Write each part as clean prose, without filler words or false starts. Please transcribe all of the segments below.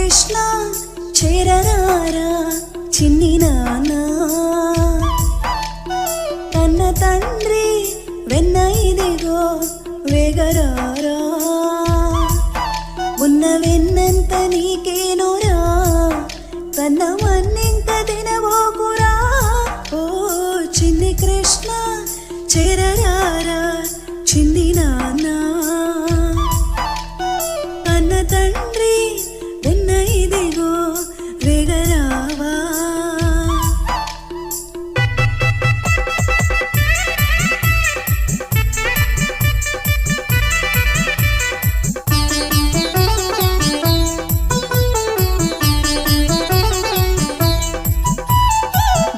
కృష్ణ చేరరారా చిన్ని నాన్న కన్న తండ్రి వెన్న ఇదిగో వేగరారా ఉన్న వెన్నంత నీకేనోరా కన్న మన్నింక తినబోకురా ఓ చిన్ని కృష్ణ చేరరారా చిన్ని నాన్న కన్న తండ్రి వెన్న ఇదిగో వేగరావా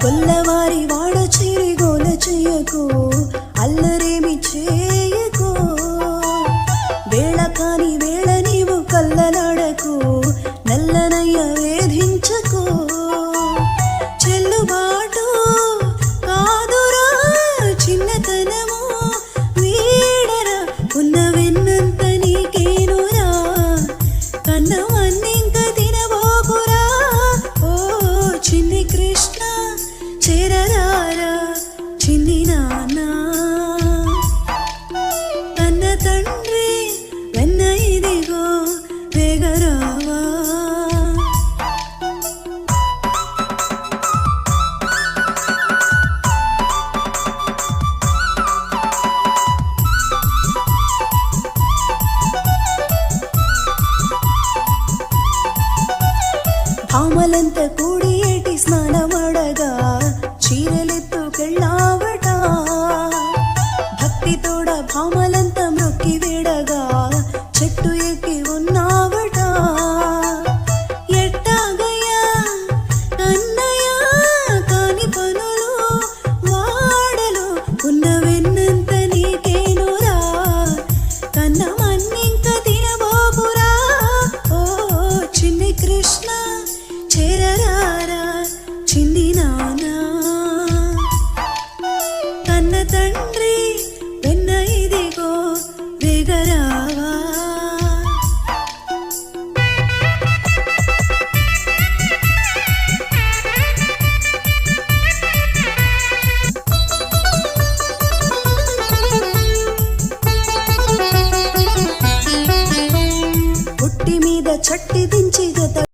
గొల్లవారి వాడ చేరి గోల చెయ్యకు అల్లరేమి చేయకు వేళ కాని వేళ నీవు కల్లలాడకు నల్లనయ్య వేధించకు చెల్లుబాటు కాదురా చిన్నతనము వీడరా ఉన్న వెన్నంత నీకేనురా కన్నవన్నింక తినబోకురా ఓ చిన్ని కృష్ణ చేరరారా చిన్ని నాన్న కన్న తండ్రి వెన్న ఇదిగో వేగరావా భామలంత కూడి ఏటి స్నానమడగా చీరలెత్తుకెళ్ళావట భక్తితోడ భామలంత మొక్కి వేడగా చెట్టు ఎక్కి ఉన్నావట ఎట్టాగయ్యా అన్నయ్య కాని పనులు వాడలు ఉన్న వెన్నంత నీకేనురా కన్న మన్నింక తినబోకురా ఓ చిన్ని కృష్ణ